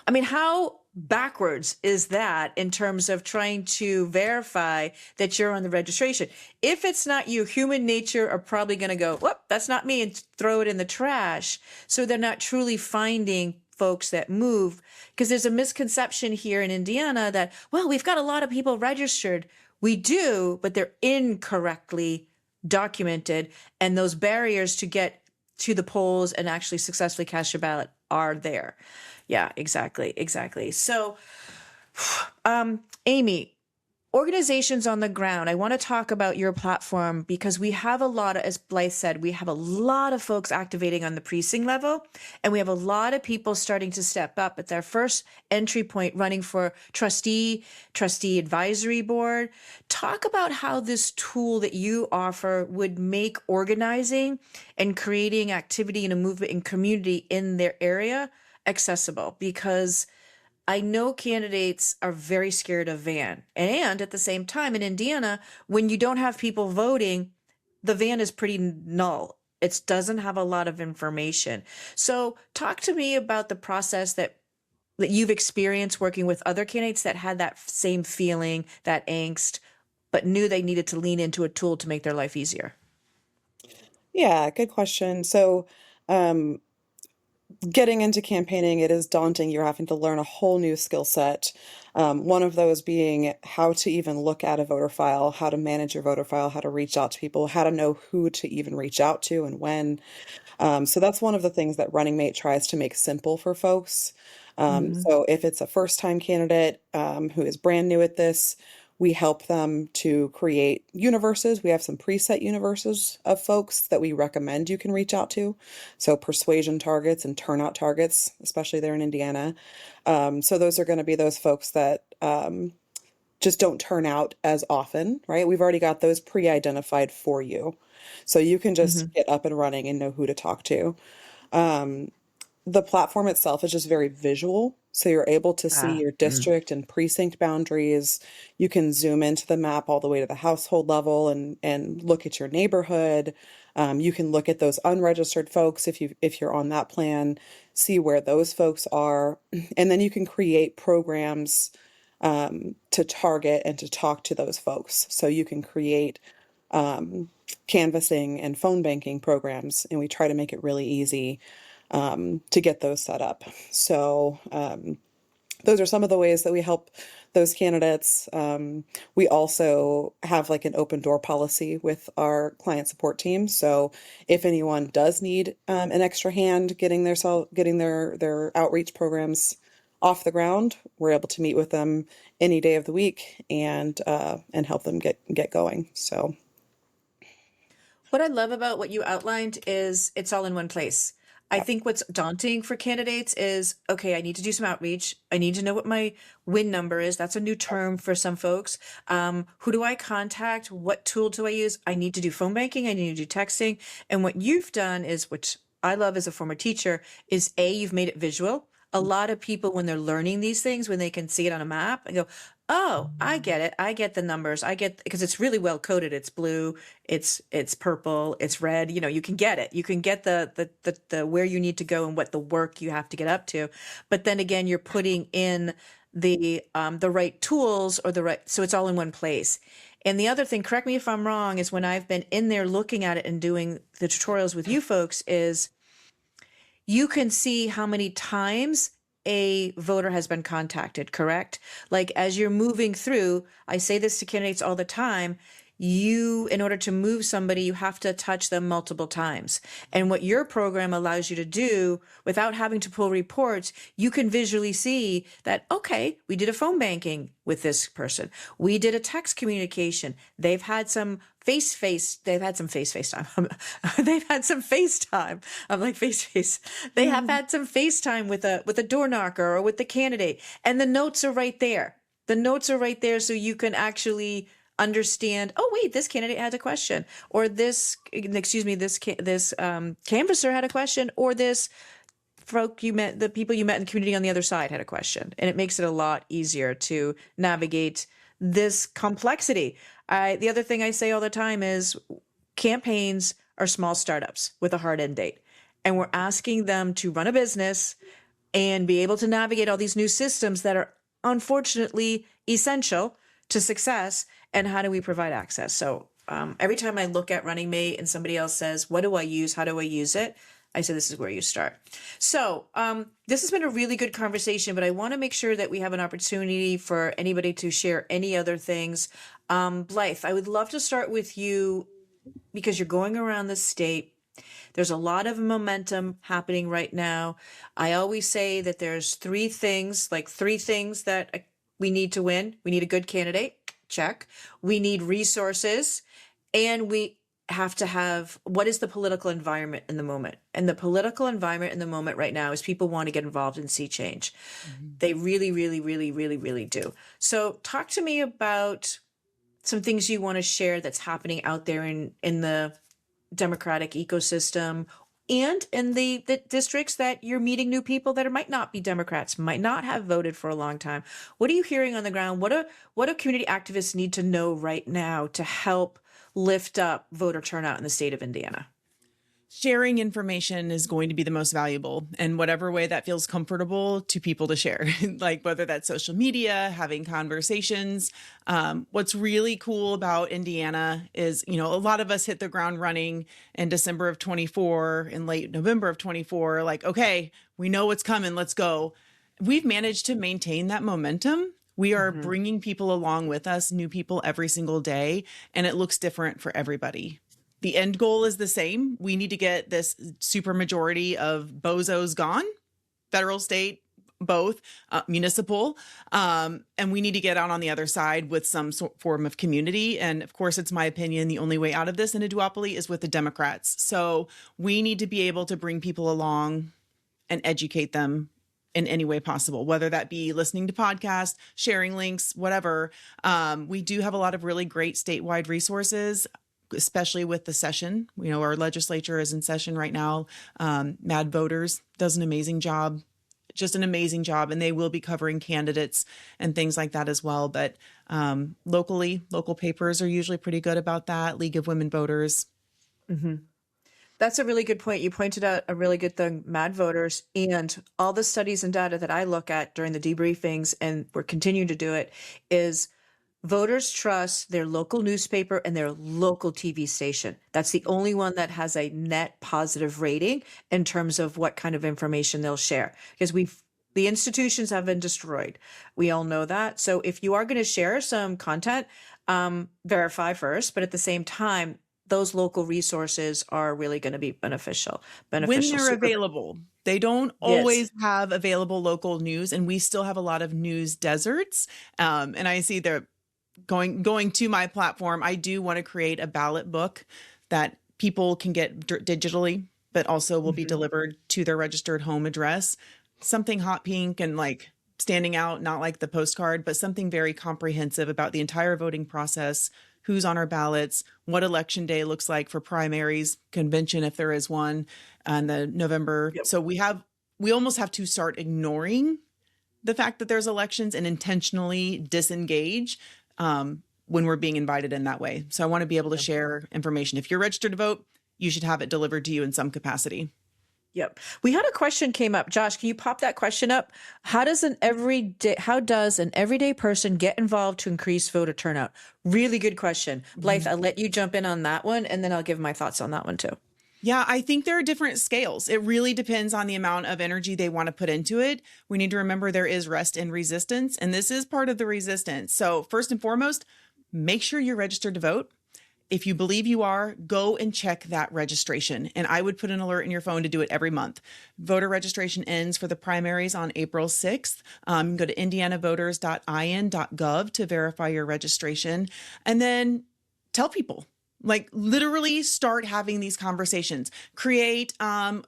I mean, how backwards is that in terms of trying to verify that you're on the registration? If it's not you, human nature are probably going to go, whoop, that's not me, and throw it in the trash. So they're not truly finding folks that move, because there's a misconception here in Indiana that, well, we've got a lot of people registered. We do, but they're incorrectly documented. And those barriers to get to the polls and actually successfully cast your ballot are there. Yeah, exactly. So, Aimee, organizations on the ground, I want to talk about your platform because we have a lot of, as Blythe said, we have a lot of folks activating on the precinct level, and we have a lot of people starting to step up at their first entry point running for trustee advisory board. Talk about how this tool that you offer would make organizing and creating activity and a movement and community in their area accessible, because I know candidates are very scared of van. And at the same time, in Indiana, when you don't have people voting, the van is pretty null. It doesn't have a lot of information. So talk to me about the process that you've experienced working with other candidates that had that same feeling, that angst, but knew they needed to lean into a tool to make their life easier. Yeah, good question. So, getting into campaigning, it is daunting. You're having to learn a whole new skill set. One of those being how to even look at a voter file, how to manage your voter file, how to reach out to people, how to know who to even reach out to and when. So that's one of the things that Running Mate tries to make simple for folks. So if it's a first-time candidate who is brand new at this, we help them to create universes. We have some preset universes of folks that we recommend you can reach out to. So persuasion targets and turnout targets, especially there in Indiana. So those are going to be those folks that just don't turn out as often, right? We've already got those pre-identified for you. So you can just get up and running and know who to talk to. The platform itself is just very visual. So you're able to see Ah, your district and precinct boundaries. You can zoom into the map all the way to the household level and look at your neighborhood. You can look at those unregistered folks if you're on that plan, see where those folks are, and then you can create programs to target and to talk to those folks. So you can create canvassing and phone banking programs, and we try to make it really easy to get those set up. So those are some of the ways that we help those candidates. We also have like an open door policy with our client support team. So if anyone does need an extra hand getting their outreach programs off the ground, we're able to meet with them any day of the week and help them get going. So what I love about what you outlined is it's all in one place. I yeah. think what's daunting for candidates is, okay, I need to do some outreach. I need to know what my win number is. That's a new term for some folks. Who do I contact? What tool do I use? I need to do phone banking. I need to do texting. And what you've done is, which I love as a former teacher, is you've made it visual. A lot of people, when they're learning these things, when they can see it on a map and go, oh, I get it. I get the numbers. I get, because it's really well coded. It's blue, it's purple, it's red. You know, you can get it. You can get the where you need to go and what the work you have to get up to. But then again, you're putting in the right tools or the right, so it's all in one place. And the other thing, correct me if I'm wrong, is when I've been in there looking at it and doing the tutorials with you folks is you can see how many times a voter has been contacted, correct? Like as you're moving through, I say this to candidates all the time, in order to move somebody, you have to touch them multiple times. And what your program allows you to do without having to pull reports, you can visually see that, okay, we did a phone banking with this person. We did a text communication. They've had some FaceTime. They've had some FaceTime. I'm like face. They have had some FaceTime with a door knocker or with the candidate. And the notes are right there. The notes are right there so you can actually understand, oh wait, this candidate has a question, or this canvasser had a question, or this the people you met in the community on the other side had a question. And it makes it a lot easier to navigate this complexity. The other thing I say all the time is campaigns are small startups with a hard end date, and we're asking them to run a business and be able to navigate all these new systems that are unfortunately essential to success. And how do we provide access? So every time I look at Running Mate and somebody else says, what do I use? How do I use it? I say, this is where you start. So this has been a really good conversation, but I want to make sure that we have an opportunity for anybody to share any other things. Blythe, I would love to start with you because you're going around the state. There's a lot of momentum happening right now. I always say that there's three things that we need to win. We need a good candidate, check. We need resources, and we have to have, what is the political environment in the moment? And the political environment in the moment right now is people want to get involved and see change. Mm-hmm. They really, really, really, really, really do. So talk to me about some things you want to share that's happening out there in the Democratic ecosystem and in the districts that you're meeting new people that might not be Democrats, might not have voted for a long time. What are you hearing on the ground? What do community activists need to know right now to help lift up voter turnout in the state of Indiana? Sharing information is going to be the most valuable, and whatever way that feels comfortable to people to share, like whether that's social media, having conversations. What's really cool about Indiana is, a lot of us hit the ground running in December of 24, in late November of 24, like, okay, we know what's coming, let's go. We've managed to maintain that momentum. We are bringing people along with us, new people every single day, and it looks different for everybody. The end goal is the same. We need to get this super majority of bozos gone, federal, state, both, municipal, and we need to get out on the other side with some form of community. And of course, it's my opinion, the only way out of this in a duopoly is with the Democrats. So we need to be able to bring people along and educate them in any way possible, whether that be listening to podcasts, sharing links, whatever. We do have a lot of really great statewide resources, especially with the session. Our legislature is in session right now. Mad Voters does an amazing job just an amazing job, and they will be covering candidates and things like that as well. But locally, local papers are usually pretty good about that. League of Women Voters. That's a really good point. You pointed out a really good thing, Mad Voters, and all the studies and data that I look at during the debriefings, and we're continuing to do it, is voters trust their local newspaper and their local TV station. That's the only one that has a net positive rating in terms of what kind of information they'll share. Because the institutions have been destroyed. We all know that. So if you are going to share some content, verify first, but at the same time, those local resources are really going to be beneficial. When they're available. They don't always have available local news, and we still have a lot of news deserts. And I see they're going to my platform. I do want to create a ballot book that people can get digitally, but also will be delivered to their registered home address. Something hot pink and like standing out, not like the postcard, but something very comprehensive about the entire voting process, who's on our ballots, what election day looks like for primaries, convention if there is one, and the November. Yep. So we almost have to start ignoring the fact that there's elections and intentionally disengage when we're being invited in that way. So I want to be able to share information. If you're registered to vote, you should have it delivered to you in some capacity. Yep. We had a question came up. Josh, can you pop that question up? How does an everyday person get involved to increase voter turnout? Really good question. Blythe, I'll let you jump in on that one, and then I'll give my thoughts on that one too. Yeah, I think there are different scales. It really depends on the amount of energy they want to put into it. We need to remember there is rest and resistance, and this is part of the resistance. So first and foremost, make sure you're registered to vote. If you believe you are, go and check that registration. And I would put an alert in your phone to do it every month. Voter registration ends for the primaries on April 6th. Go to indianavoters.in.gov to verify your registration. And then tell people. Like literally start having these conversations. Create,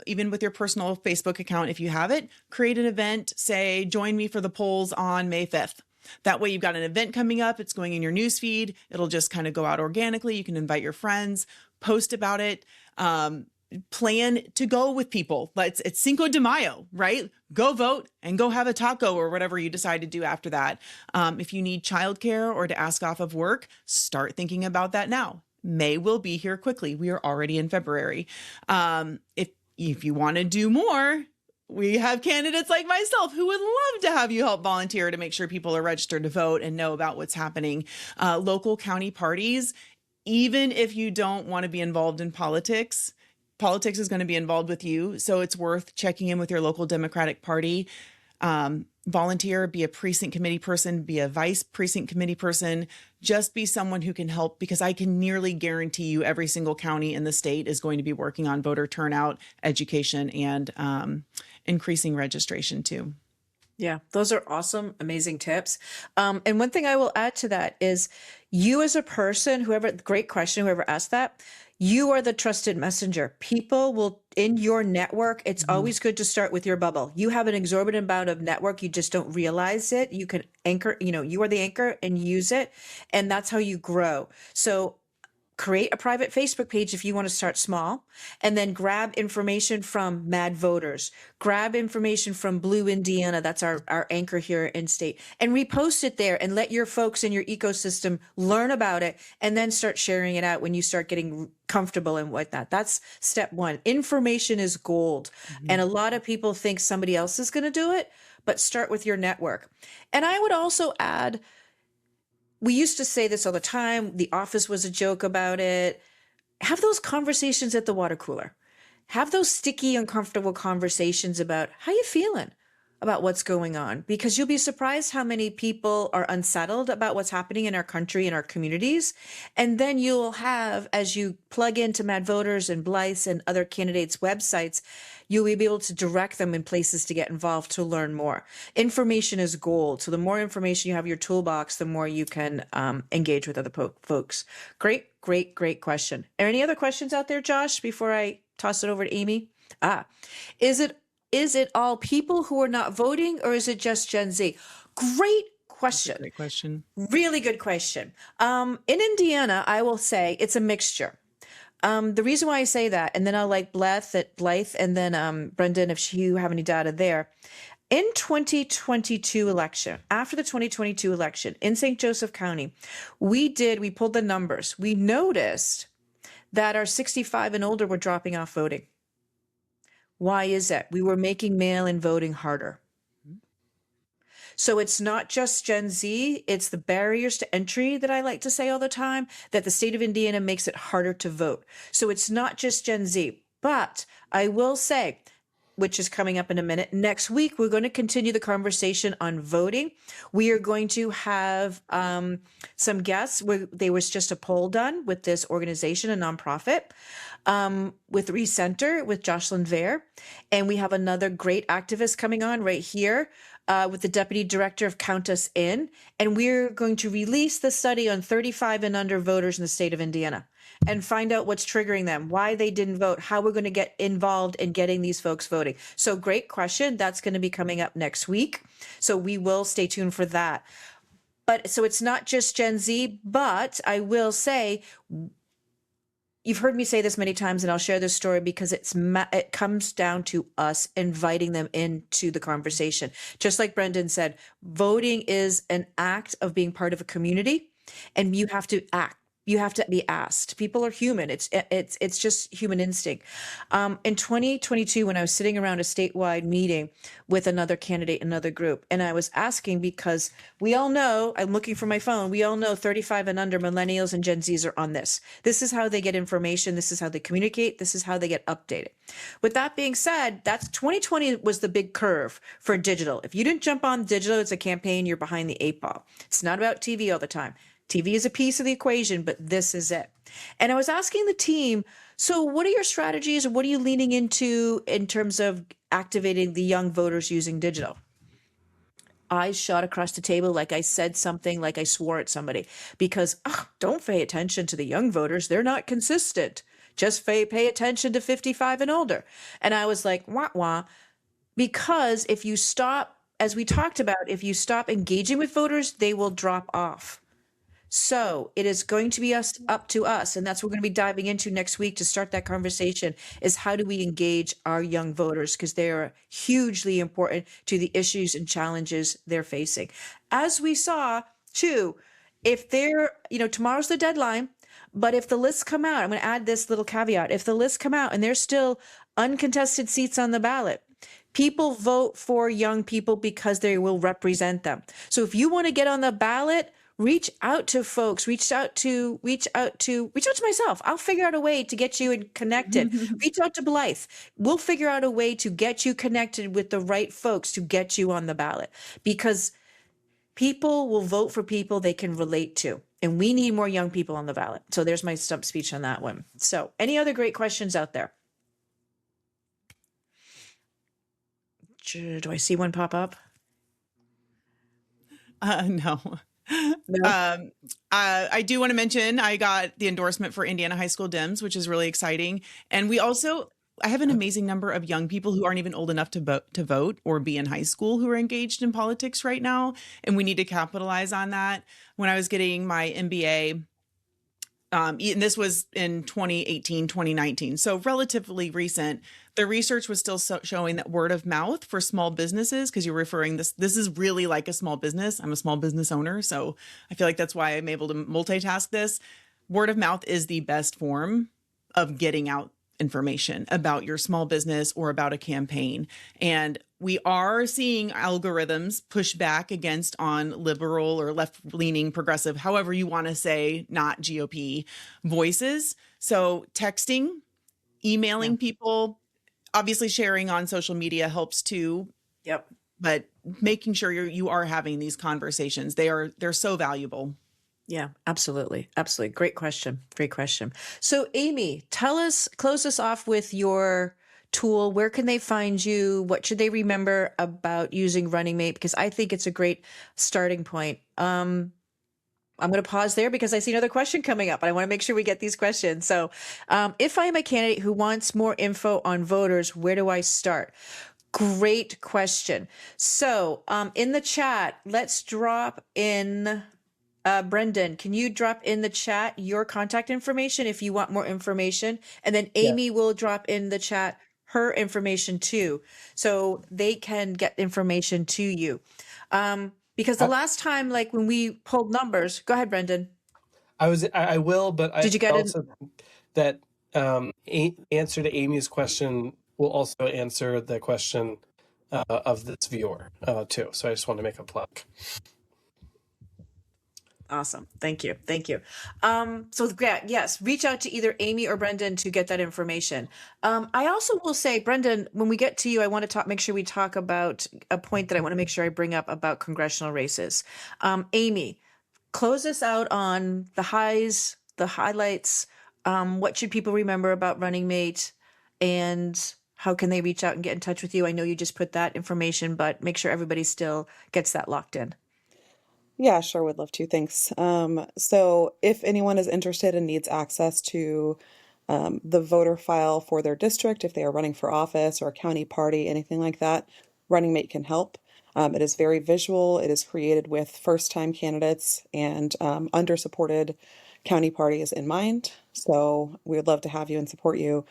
even with your personal Facebook account, if you have it, create an event, say, join me for the polls on May 5th. That way you've got an event coming up. It's going in your news feed. It'll just kind of go out organically. You can invite your friends, post about it, plan to go with people. It's Cinco de Mayo, right? Go vote and go have a taco or whatever you decide to do after that. If you need childcare or to ask off of work, start thinking about that now. May will be here quickly. We are already in February. If you want to do more, we have candidates like myself who would love to have you help volunteer to make sure people are registered to vote and know about what's happening. Local county parties, even if you don't want to be involved in politics, politics is going to be involved with you. So it's worth checking in with your local Democratic Party. Volunteer, be a precinct committee person, be a vice precinct committee person, just be someone who can help, because I can nearly guarantee you every single county in the state is going to be working on voter turnout, education, and increasing registration too. Yeah, those are awesome, amazing tips. And one thing I will add to that is you as a person, great question, whoever asked that, you are the trusted messenger. People will, in your network, it's always good to start with your bubble. You have an exorbitant amount of network. You just don't realize it. You can anchor, you are the anchor and use it. And that's how you grow. So create a private Facebook page if you want to start small, and then grab information from Mad Voters, grab information from Blue Indiana, that's our anchor here in state, and repost it there and let your folks in your ecosystem learn about it, and then start sharing it out when you start getting comfortable and whatnot. That's step one. Information is gold. And a lot of people think somebody else is going to do it, but start with your network. And I would also add, we used to say this all the time. The Office was a joke about it. Have those conversations at the water cooler. Have those sticky, uncomfortable conversations about how you feeling about what's going on, because you'll be surprised how many people are unsettled about what's happening in our country and our communities. And then you'll have, as you plug into Mad Voters and Blythe's and other candidates' websites, you'll be able to direct them in places to get involved to learn more. Information is gold. So the more information you have in your toolbox, the more you can engage with other folks. Great, great, great question. Are any other questions out there, Josh, before I toss it over to Aimee? Is it all people who are not voting, or is it just Gen Z? Great question. Great question. Really good question. In Indiana, I will say it's a mixture. The reason why I say that, and then I'll like Blythe, and then Brendan, if you have any data there. In 2022 election, after the 2022 election in St. Joseph County, we pulled the numbers. We noticed that our 65 and older were dropping off voting. Why is that? We were making mail-in voting harder. So it's not just Gen Z, it's the barriers to entry that I like to say all the time, that the state of Indiana makes it harder to vote. So it's not just Gen Z, but I will say, which is coming up in a minute, next week, we're going to continue the conversation on voting. We are going to have some guests. There was just a poll done with this organization, a nonprofit, with Recenter, with Jocelyn Vare. And we have another great activist coming on right here with the deputy director of Count Us In. And we're going to release the study on 35 and under voters in the state of Indiana and find out what's triggering them, why they didn't vote, how we're going to get involved in getting these folks voting. So great question. That's going to be coming up next week. So we will stay tuned for that. But so it's not just Gen Z, but I will say, you've heard me say this many times, and I'll share this story because it comes down to us inviting them into the conversation. Just like Brendan said, voting is an act of being part of a community, and you have to act. You have to be asked. People are human. It's just human instinct. In 2022, when I was sitting around a statewide meeting with another candidate, another group, and I was asking because we all know, I'm looking for my phone, we all know 35 and under millennials and Gen Zs are on this. This is how they get information. This is how they communicate. This is how they get updated. With that being said, that's 2020 was the big curve for digital. If you didn't jump on digital, it's a campaign, you're behind the 8 ball. It's not about TV all the time. TV is a piece of the equation, but this is it. And I was asking the team, so what are your strategies or what are you leaning into in terms of activating the young voters using digital? Eyes shot across the table like I said something, like I swore at somebody, because don't pay attention to the young voters. They're not consistent. Just pay attention to 55 and older. And I was like, wah, wah, because if you stop, as we talked about, if you stop engaging with voters, they will drop off. So it is going to be up to us, and that's what we're going to be diving into next week to start that conversation, is how do we engage our young voters, because they are hugely important to the issues and challenges they're facing. As we saw, too, if they're, tomorrow's the deadline, but if the lists come out, I'm going to add this little caveat, if the lists come out and there's still uncontested seats on the ballot, people vote for young people because they will represent them. So if you want to get on the ballot, reach out to folks, reach out to myself. I'll figure out a way to get you connected. Reach out to Blythe. We'll figure out a way to get you connected with the right folks to get you on the ballot, because people will vote for people they can relate to. And we need more young people on the ballot. So there's my stump speech on that one. So any other great questions out there? Do I see one pop up? No. No? I do want to mention I got the endorsement for Indiana High School Dems, which is really exciting. And I have an amazing number of young people who aren't even old enough to vote or be in high school who are engaged in politics right now. And we need to capitalize on that. When I was getting my MBA, and this was in 2018, 2019, so relatively recent, the research was still showing that word of mouth for small businesses, because you're referring this is really like a small business. I'm a small business owner, so I feel like that's why I'm able to multitask this. Word of mouth is the best form of getting out information about your small business or about a campaign. And we are seeing algorithms push back against on liberal or left-leaning progressive, however you want to say, not GOP voices. So texting, emailing people, obviously sharing on social media helps too. Yep. But making sure you are having these conversations. They're so valuable. Yeah, absolutely. Absolutely. Great question. Great question. So Aimee, close us off with your tool. Where can they find you? What should they remember about using Running Mate? Because I think it's a great starting point. I'm going to pause there because I see another question coming up, and I want to make sure we get these questions. So if I am a candidate who wants more info on voters, where do I start? Great question. So in the chat, let's drop in... Brendan, can you drop in the chat your contact information if you want more information? And then Aimee will drop in the chat her information too, so they can get information to you. Because the last time, like when we pulled numbers, go ahead, Brendan. I will, but I Did you get it? also that answer to Amy's question will also answer the question of this viewer too. So I just want to make a plug. Awesome. Thank you. Thank you. So yeah, yes, reach out to either Aimee or Brendan to get that information. I also will say, Brendan, when we get to you, I want to make sure we talk about a point that I want to make sure I bring up about congressional races. Aimee, close us out on the highs, the highlights. What should people remember about Running Mate, and how can they reach out and get in touch with you? I know you just put that information, but make sure everybody still gets that locked in. Yeah, sure, would love to. Thanks. So if anyone is interested and needs access to the voter file for their district, if they are running for office or a county party, anything like that, Running Mate can help. It is very visual. It is created with first-time candidates and undersupported county parties in mind. So we would love to have you and support you.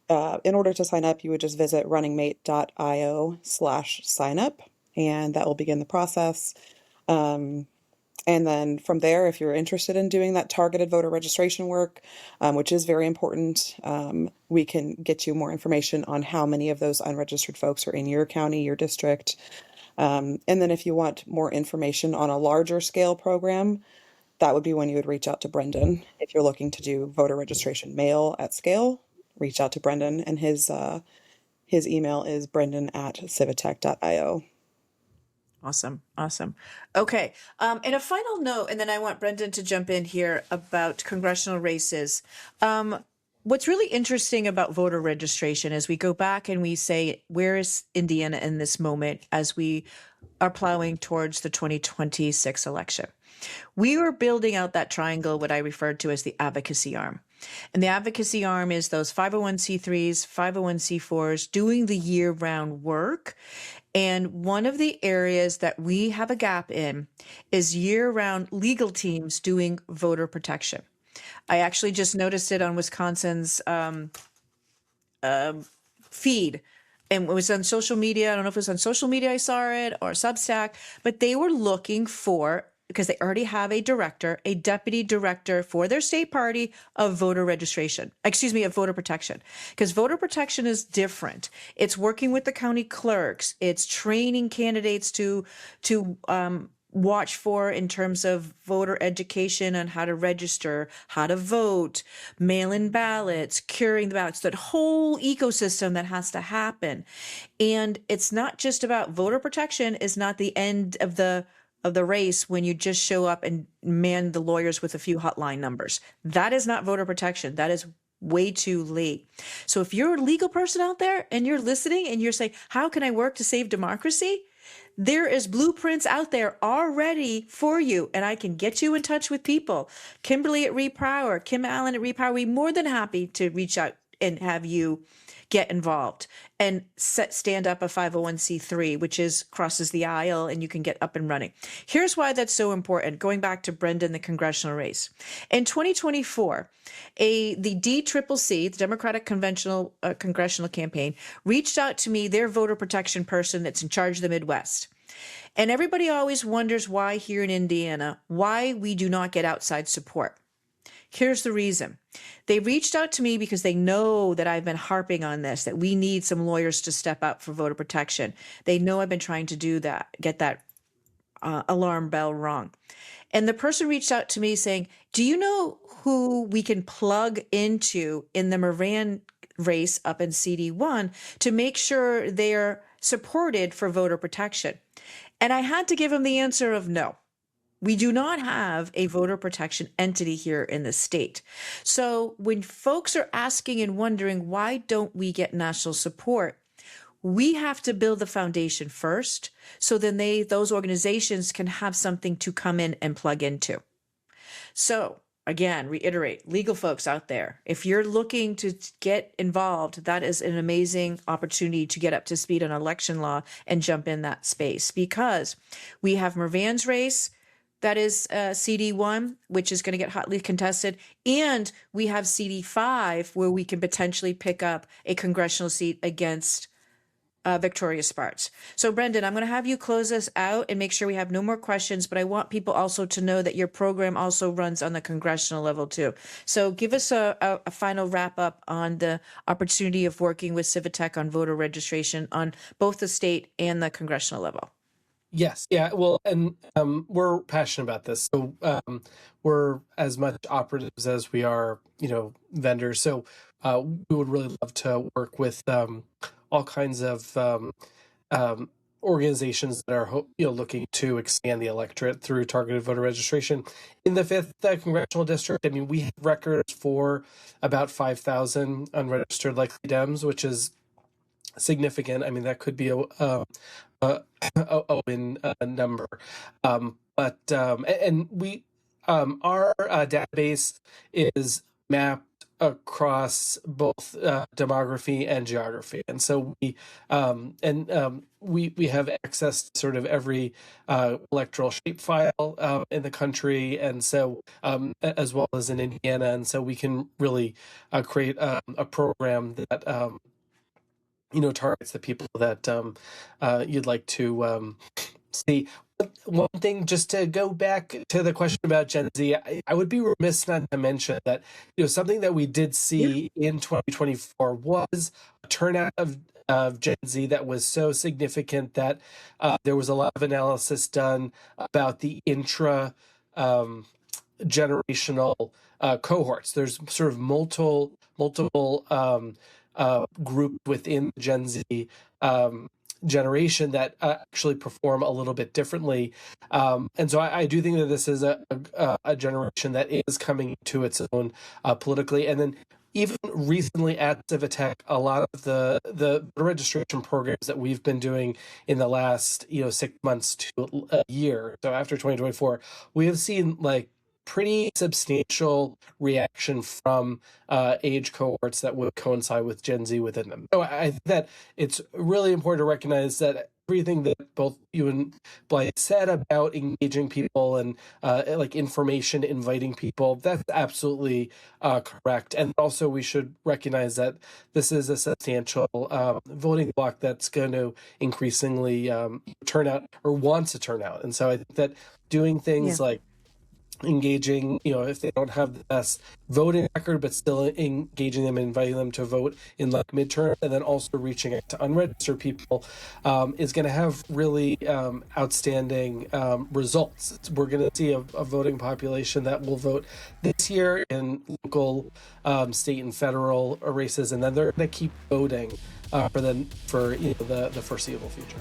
In order to sign up, you would just visit runningmate.io/signup, and that will begin the process. And then from there, if you're interested in doing that targeted voter registration work, which is very important, we can get you more information on how many of those unregistered folks are in your county, your district. And then if you want more information on a larger scale program, that would be when you would reach out to Brendan. If you're looking to do voter registration mail at scale, reach out to Brendan, and his email is brendan@civitech.io. Awesome. Awesome. Okay. And a final note, and then I want Brendan to jump in here about congressional races. What's really interesting about voter registration is we go back and we say, where is Indiana in this moment as we are plowing towards the 2026 election? We were building out that triangle, what I referred to as the advocacy arm. And the advocacy arm is those 501c3s, 501c4s doing the year-round work. And one of the areas that we have a gap in is year-round legal teams doing voter protection. I actually just noticed it on Wisconsin's feed. And it was on social media. I don't know if it was on social media I saw it or Substack, but they were looking for, because they already have a director, a deputy director for their state party of voter registration, of voter protection. Because voter protection is different. It's working with the county clerks. It's training candidates to watch for in terms of voter education on how to register, how to vote, mail-in ballots, curing the ballots, that whole ecosystem that has to happen. And it's not just about voter protection is not the end of the race when you just show up and man the lawyers with a few hotline numbers. That is not voter protection. That is way too late. So if you're a legal person out there and you're listening and you're saying, how can I work to save democracy? There is blueprints out there already for you, and I can get you in touch with people. Kimberly at Repower, Kim Allen at Repower, we're more than happy to reach out and have you get involved and stand up a 501c3, which crosses the aisle and you can get up and running. Here's why that's so important. Going back to Brendan, the congressional race. In 2024, the DCCC, the Democratic Congressional Campaign, reached out to me, their voter protection person that's in charge of the Midwest. And everybody always wonders why here in Indiana, why we do not get outside support. Here's the reason. They reached out to me because they know that I've been harping on this, that we need some lawyers to step up for voter protection. They know I've been trying to do that, get that alarm bell rung. And the person reached out to me saying, do you know who we can plug into in the Moran race up in CD1 to make sure they're supported for voter protection? And I had to give him the answer of no. We do not have a voter protection entity here in the state. So when folks are asking and wondering, why don't we get national support? We have to build the foundation first, so then those organizations can have something to come in and plug into. So again, reiterate, legal folks out there, if you're looking to get involved, that is an amazing opportunity to get up to speed on election law and jump in that space, because we have Mervan's race, That is CD1, which is going to get hotly contested. And we have CD5, where we can potentially pick up a congressional seat against Victoria Spartz. So, Brendan, I'm going to have you close us out and make sure we have no more questions, but I want people also to know that your program also runs on the congressional level too. So give us a final wrap up on the opportunity of working with Civitech on voter registration on both the state and the congressional level. Yes. Yeah. Well, and we're passionate about this. So we're as much operatives as we are, vendors. So we would really love to work with all kinds of organizations that are, looking to expand the electorate through targeted voter registration. In the 5th congressional district, I mean, we have records for about 5,000 unregistered likely Dems, which is significant. I mean, that could be a win number, and we our database is mapped across both demography and geography, and so we have access to sort of every electoral shapefile in the country, and so as well as in Indiana, and so we can really create a program that targets the people that you'd like to see. One thing, just to go back to the question about Gen Z, I would be remiss not to mention that something that we did see in 2024 was a turnout of Gen Z that was so significant that there was a lot of analysis done about the intra generational cohorts. There's sort of multiple group within the Gen Z generation that actually perform a little bit differently. And so I do think that this is a generation that is coming to its own politically. And then even recently at Civitech, a lot of the registration programs that we've been doing in the last 6 months to a year, so after 2024, we have seen pretty substantial reaction from age cohorts that would coincide with Gen Z within them. So I think that it's really important to recognize that everything that both you and Blythe said about engaging people and information, inviting people, that's absolutely correct. And also we should recognize that this is a substantial voting bloc that's going to increasingly turn out or wants to turn out. And so I think that doing things like engaging, if they don't have the best voting record, but still engaging them and inviting them to vote in midterm, and then also reaching out to unregistered people is going to have really outstanding results. We're going to see a voting population that will vote this year in local, state, and federal races, and then they're going to keep voting for the foreseeable future.